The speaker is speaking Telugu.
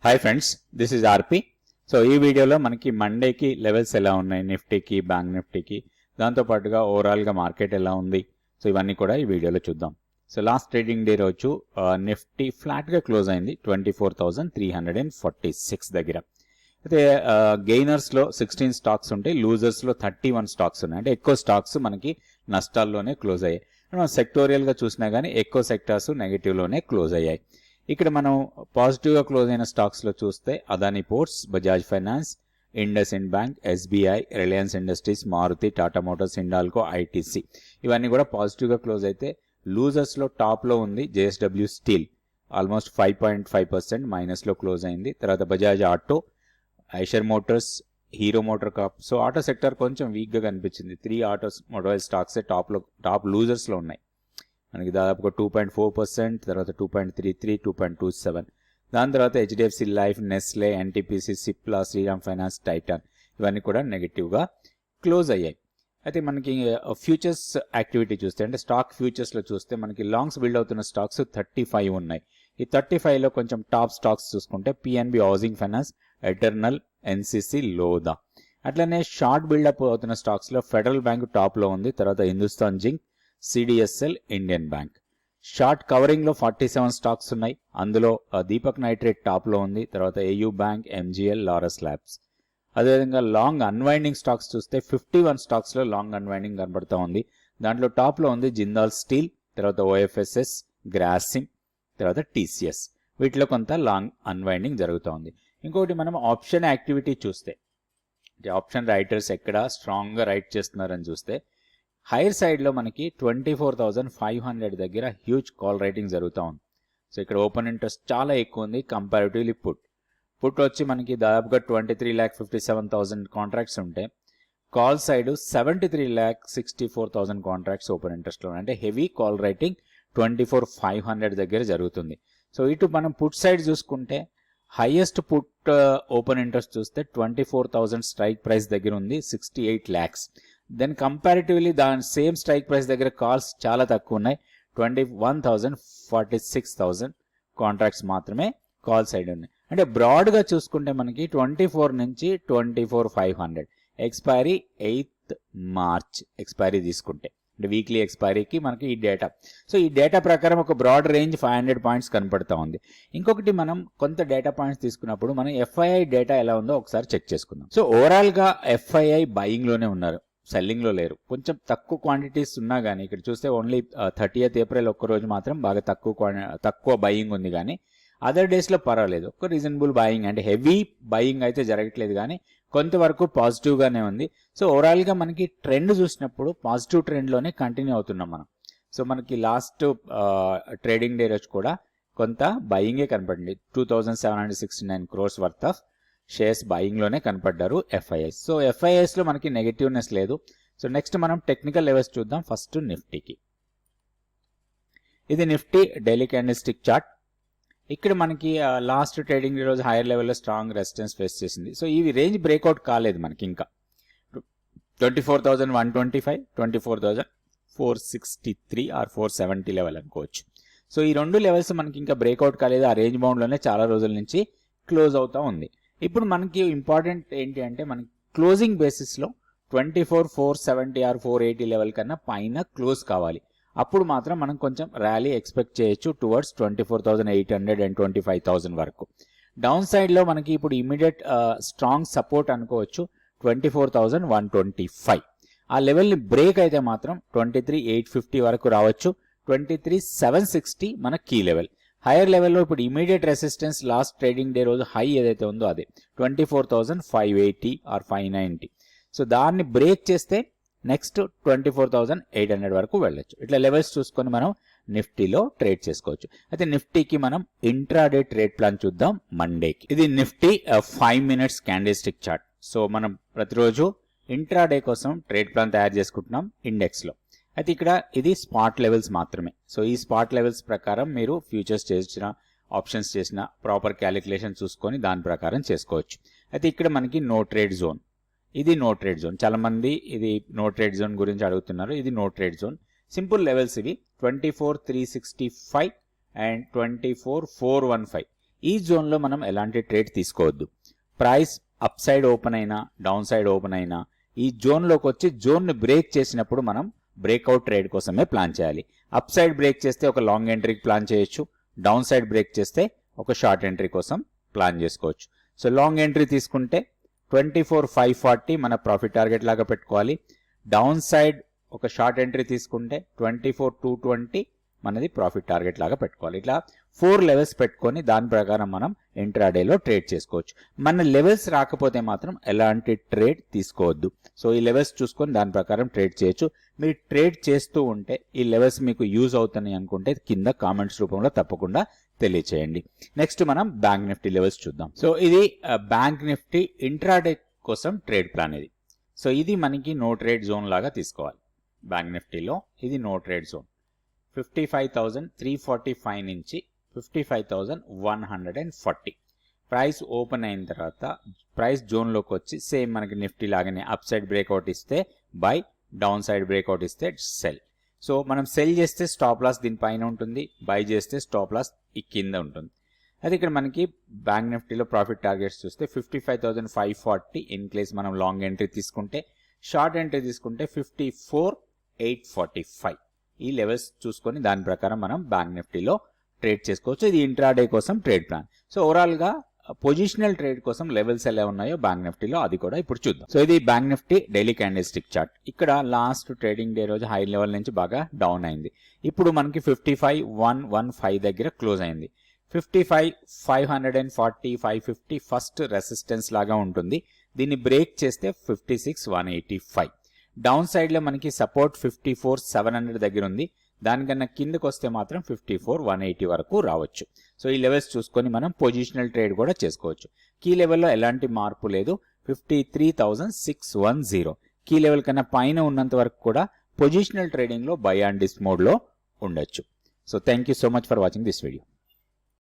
Hi friends, this is RP. So ఈ వీడియోలో మనకి మండేకి లెవెల్స్ ఎలా ఉన్నాయి, నిఫ్టీకి, బ్యాంక్ నిఫ్టీకి, దాంతోపాటుగా ఓవరాల్గా మార్కెట్ ఎలా ఉంది, సో ఇవన్నీ కూడా ఈ వీడియోలో చూద్దాం. సో లాస్ట్ ట్రేడింగ్ డే రోజు నిఫ్టీ ఫ్లాట్గా క్లోజ్ అయింది 24,346 దగ్గర. అయితే గెయినర్స్లో 16 స్టాక్స్ ఉంటాయి, లూజర్స్లో 31 స్టాక్స్ ఉన్నాయి. అంటే ఎక్కువ స్టాక్స్ మనకి నష్టాల్లోనే క్లోజ్ అయ్యాయి. మనం సెక్టోరియల్గా చూసినా కానీ ఎక్కువ సెక్టార్స్ నెగిటివ్లోనే క్లోజ్ అయ్యాయి. ఇక్కడ మనం పాజిటివ్గా క్లోజ్ అయిన స్టాక్స్లో చూస్తే Adani Ports, Bajaj Finance, IndusInd Bank, SBI, Reliance Industries, Maruti, Tata Motors, Hindalco, ITC ఇవన్నీ కూడా పాజిటివ్గా క్లోజ్ అయితే లూజర్స్లో టాప్లో ఉంది జేఎస్డబ్ల్యూ స్టీల్, ఆల్మోస్ట్ 5.5% మైనస్లో క్లోజ్ అయింది. తర్వాత Bajaj Auto, Eicher Motors, Hero MotoCorp. So auto sector కొంచెం వీక్గా కనిపించింది. 3 ఆటోమొబైల్ స్టాక్సే టాప్ లూజర్స్లో ఉన్నాయి. మనకి దాదాపుగా 2.4%, తర్వాత 2.33, 2.27. దాని తర్వాత HDFC life, Nestle, NTPC, Cipla, Shriram finance, Titan ఇవన్నీ కూడా నెగిటివ్గా క్లోజ్ అయ్యాయి. అయితే మనకి ఫ్యూచర్స్ యాక్టివిటీ చూస్తే, అంటే స్టాక్ ఫ్యూచర్స్లో చూస్తే మనకి లాంగ్స్ బిల్డ్ అవుతున్న స్టాక్స్ 35 ఉన్నాయి. ఈ 35లో కొంచెం టాప్ స్టాక్స్ చూసుకుంటే PNB housing finance, eternal, NCC, Lodha. అట్లనే షార్ట్ బిల్డప్ అవుతున్న స్టాక్స్లో ఫెడరల్ బ్యాంక్ టాప్లో ఉంది, తర్వాత Hindustan Zinc, CDSL, Indian Bank. Short కవరింగ్లో 47 స్టాక్స్ ఉన్నాయి. అందులో దీపక్ నైట్రేట్ టాప్లో ఉంది, తర్వాత AU Bank, MGL, Laurus Labs. అదేవిధంగా లాంగ్ అన్వైండింగ్ స్టాక్స్ చూస్తే 51 స్టాక్స్లో లాంగ్ అన్వైండింగ్ కనబడుతూ ఉంది. దాంట్లో టాప్లో ఉంది జిందాల్ స్టీల్, తర్వాత ఓఎఫ్ఎస్ఎస్, గ్రాసిమ్, తర్వాత టీసీఎస్. వీటిలో కొంత లాంగ్ అన్వైండింగ్ జరుగుతూ ఉంది. ఇంకొకటి మనం ఆప్షన్ యాక్టివిటీ చూస్తే, ఆప్షన్ రైటర్స్ ఎక్కడ స్ట్రాంగ్గా రైట్ చేస్తున్నారని చూస్తే హైయర్ సైడ్లో మనకి 24,500 దగ్గర హ్యూజ్ కాల్ రైటింగ్ జరుగుతూ ఉంది. సో ఇక్కడ ఓపెన్ ఇంట్రెస్ట్ చాలా ఎక్కువ ఉంది కంపారిటివ్లీ పుట్ వచ్చి మనకి దాదాపుగా 23,57,000 కాంట్రాక్ట్స్ ఉంటాయి. కాల్ సైడ్ 73,64,000 కాంట్రాక్ట్స్ ఓపెన్ ఇంట్రెస్ట్లో ఉన్నాయి. అంటే హెవీ కాల్ రైటింగ్ 24,500 దగ్గర జరుగుతుంది. సో ఇటు మనం పుట్ సైడ్ చూసుకుంటే హైయెస్ట్ పుట్ ఓపెన్ ఇంట్రెస్ట్ చూస్తే 24,000 స్ట్రైక్ ప్రైస్ దగ్గర ఉంది, 68 lakhs. దెన్ కంపారిటివ్లీ దాని సేమ్ స్ట్రైక్ ప్రైస్ దగ్గర కాల్స్ చాలా తక్కువ ఉన్నాయి, 21,46,000 కాంట్రాక్ట్స్ మాత్రమే కాల్ సైడ్ ఉన్నాయి. అంటే బ్రాడ్గా చూసుకుంటే మనకి 24 నుంచి 24,500 ఎక్స్పైరీ 8th March ఎక్స్పైరీ తీసుకుంటే, అంటే వీక్లీ ఎక్స్పైరీకి మనకి ఈ డేటా. సో ఈ డేటా ప్రకారం ఒక బ్రాడ్ రేంజ్ 500 పాయింట్స్ కనపడతా ఉంది. ఇంకొకటి మనం కొంత డేటా పాయింట్స్ తీసుకున్నప్పుడు మనం ఎఫ్ఐఐ డేటా ఎలా ఉందో ఒకసారి చెక్ చేసుకుందాం. సో ఓవరాల్గా ఎఫ్ఐఐ బయింగ్లోనే ఉన్నారు, సెల్లింగ్లో లేరు. కొంచెం తక్కువ క్వాంటిటీస్ ఉన్నా కానీ ఇక్కడ చూస్తే ఓన్లీ 30th April ఒక్కరోజు మాత్రం బాగా తక్కువ బయింగ్ ఉంది. కానీ అదర్ డేస్లో పర్వాలేదు, ఒక రీజనబుల్ బయింగ్, అంటే హెవీ బయింగ్ అయితే జరగట్లేదు కానీ కొంతవరకు పాజిటివ్గానే ఉంది. సో ఓవరాల్గా మనకి ట్రెండ్ చూసినప్పుడు పాజిటివ్ ట్రెండ్లోనే కంటిన్యూ అవుతున్నాం మనం. సో మనకి లాస్ట్ ట్రేడింగ్ డే రోజు కూడా కొంత బయింగే కనపడింది. 2,769 crores వర్త్ ఆఫ్ షేర్స్ బయింగ్లోనే కనపడ్డారు ఎఫ్ఐఎస్. సో ఎఫ్ఐఎస్లో మనకి నెగటివ్నెస్ లేదు. సో నెక్స్ట్ మనం టెక్నికల్ లెవెల్స్ చూద్దాం. ఫస్ట్ నిఫ్టీకి, ఇది Nifty daily candle stick chart. ఇక్కడ మనకి లాస్ట్ ట్రేడింగ్ రోజు హైయర్ లెవెల్లో స్ట్రాంగ్ రెసిస్టెన్స్ ఫేస్ చేసింది. సో ఈ రేంజ్ బ్రేక్అవుట్ కాలేదు మనకి ఇంకా. 24,125, 24,463 ఆర్ 470 లెవెల్ అనుకోవచ్చు. సో ఈ రెండు లెవెల్స్ మనకి ఇంకా బ్రేక్అవుట్ కాలేదు. ఆ రేంజ్ బౌండ్లోనే చాలా రోజుల నుంచి క్లోజ్ అవుతూ ఉంది. ఇప్పుడు మనకి ఇంపార్టెంట్ ఏంటి అంటే మనకి క్లోజింగ్ బేసిస్లో 24,470 ఆర్ 480 లెవెల్ కన్నా పైన క్లోజ్ కావాలి. అప్పుడు మాత్రం మనం కొంచెం ర్యాలీ ఎక్స్పెక్ట్ చేయొచ్చు టువర్డ్స్ 24,800 అండ్ 25,000 వరకు. డౌన్ సైడ్లో మనకి ఇప్పుడు ఇమీడియట్ స్ట్రాంగ్ సపోర్ట్ అనుకోవచ్చు 24,125. ఆ లెవెల్ని బ్రేక్ అయితే మాత్రం 23,850 వరకు రావచ్చు. 23,760 మన కీ లెవెల్. హైయర్ లెవెల్లో ఇప్పుడు immediate resistance last trading day రోజు హై ఏదైతే ఉందో అదే 24,580 ఆర్ 590. సో దాన్ని బ్రేక్ చేస్తే నెక్స్ట్ 24,800 వరకు వెళ్ళొచ్చు. ఇట్లా లెవెల్స్ చూసుకొని మనం నిఫ్టీలో ట్రేడ్ చేసుకోవచ్చు. అయితే నిఫ్టీకి మనం ఇంట్రాడే ట్రేడ్ ప్లాన్ చూద్దాం మండేకి. ఇది Nifty 5 minutes candle stick chart. So మనం ప్రతిరోజు ఇంట్రాడే కోసం ట్రేడ్ ప్లాన్ తయారు చేసుకుంటున్నాం ఇండెక్స్లో. అయితే ఇక్కడ ఇది స్పాట్ లెవెల్స్ మాత్రమే. సో ఈ స్పాట్ లెవెల్స్ ప్రకారం మీరు ఫ్యూచర్స్ చేసిన, ఆప్షన్స్ చేసిన ప్రాపర్ క్యాలిక్యులేషన్ చూసుకొని దాని ప్రకారం చేసుకోవచ్చు. అయితే ఇక్కడ మనకి నో ట్రేడ్ జోన్, ఇది నో ట్రేడ్ జోన్. చాలా మంది ఇది నో ట్రేడ్ జోన్ గురించి అడుగుతున్నారు. ఇది no trade zone. Simple levels ఇవి 24,365 అండ్ 24,415. ఈ జోన్లో మనం ఎలాంటి ట్రేడ్ తీసుకోవద్దు. ప్రైస్ అప్ సైడ్ ఓపెన్ అయినా డౌన్ సైడ్ ఓపెన్ అయినా ఈ జోన్లోకి వచ్చి జోన్ని బ్రేక్ చేసినప్పుడు మనం బ్రేక్అవుట్ ట్రేడ్ కోసమే ప్లాన్ చేయాలి. అప్ సైడ్ బ్రేక్ చేస్తే ఒక లాంగ్ ఎంట్రీకి ప్లాన్ చేయొచ్చు, డౌన్ సైడ్ బ్రేక్ చేస్తే ఒక షార్ట్ ఎంట్రీ కోసం ప్లాన్ చేసుకోవచ్చు. సో లాంగ్ ఎంట్రీ తీసుకుంటే 24,540 మన ప్రాఫిట్ టార్గెట్ లాగా పెట్టుకోవాలి. డౌన్ సైడ్ ఒక షార్ట్ ఎంట్రీ తీసుకుంటే 24,220 మనది ప్రాఫిట్ టార్గెట్ లాగా పెట్టుకోవాలి. ఇట్లా 4 లెవెల్స్ పెట్టుకొని దాని ప్రకారం మనం ఇంట్రాడేలో ట్రేడ్ చేసుకోవచ్చు. మన లెవెల్స్ రాకపోతే మాత్రం ఎలాంటి ట్రేడ్ తీసుకోవద్దు. సో ఈ లెవెల్స్ చూసుకొని దాని ప్రకారం ట్రేడ్ చేయొచ్చు. మీరు ట్రేడ్ చేస్తూ ఉంటే ఈ లెవెల్స్ మీకు యూజ్ అవుతున్నాయి అనుకుంటే కింద కామెంట్స్ రూపంలో తప్పకుండా తెలియచేయండి. నెక్స్ట్ మనం బ్యాంక్ నిఫ్టీ లెవెల్స్ చూద్దాం. సో ఇది బ్యాంక్ నిఫ్టీ ఇంట్రాడే కోసం ట్రేడ్ ప్లాన్ ఇది. సో ఇది మనకి నో ట్రేడ్ జోన్ లాగా తీసుకోవాలి. బ్యాంక్ నిఫ్టీలో ఇది నో ట్రేడ్ జోన్ 55,345 నుంచి 55,140. ప్రైస్ ఓపెన్ అయిన తర్వాత ప్రైస్ జోన్లోకి వచ్చి సేమ్ మనకి నిఫ్టీ లాగానే అప్ సైడ్ బ్రేక్అవుట్ ఇస్తే బై, డౌన్ సైడ్ బ్రేక్అవుట్ ఇస్తే సెల్. సో మనం సెల్ చేస్తే స్టాప్ లాస్ దీనిపైన ఉంటుంది, బై చేస్తే స్టాప్ లాస్ ఈ కింద ఉంటుంది. అది ఇక్కడ మనకి బ్యాంక్ నిఫ్టీలో ప్రాఫిట్ టార్గెట్స్ చూస్తే 55,540 ఇన్ కేస్ మనం లాంగ్ ఎంట్రీ తీసుకుంటే, షార్ట్ ఎంట్రీ తీసుకుంటే 54,845. ఈ లెవెల్స్ చూసుకొని దాని ప్రకారం మనం బ్యాంక్ నిఫ్టీలో ట్రేడ్ చేసుకోవచ్చు. ఇది ఇంట్రాడే కోసం ట్రేడ్ ప్లాన్. సో ఓవరాల్గా పొజిషనల్ ట్రేడ్ కోసం లెవెల్స్ ఎలా ఉన్నాయో బ్యాంక్ నిఫ్టీలో అది కూడా ఇప్పుడు చూద్దాం. సో ఇది bank Nifty daily candle stick chart. ఇక్కడ లాస్ట్ ట్రేడింగ్ డే రోజు హై లెవెల్ నుంచి బాగా డౌన్ అయింది. ఇప్పుడు మనకి 55,115 దగ్గర క్లోజ్ అయింది. 55,540, 550 ఫస్ట్ రెసిస్టెన్స్ లాగా ఉంటుంది. దీన్ని బ్రేక్ చేస్తే 56,185. డౌన్ సైడ్ లో మనకి సపోర్ట్ 54,700 దగ్గర ఉంది. దానికన్నా కిందకు వస్తే మాత్రం 54,180 వరకు రావచ్చు. సో ఈ లెవెల్స్ చూసుకొని మనం పొజిషనల్ ట్రేడ్ కూడా చేసుకోవచ్చు. కీ లెవెల్లో ఎలాంటి మార్పు లేదు, 53,610. కీ లెవెల్ కన్నా పైన ఉన్నంత వరకు కూడా పొజిషనల్ ట్రేడింగ్ లో బై అండ్ డిస్ మోడ్ లో ఉండొచ్చు. So thank you so much for watching this video.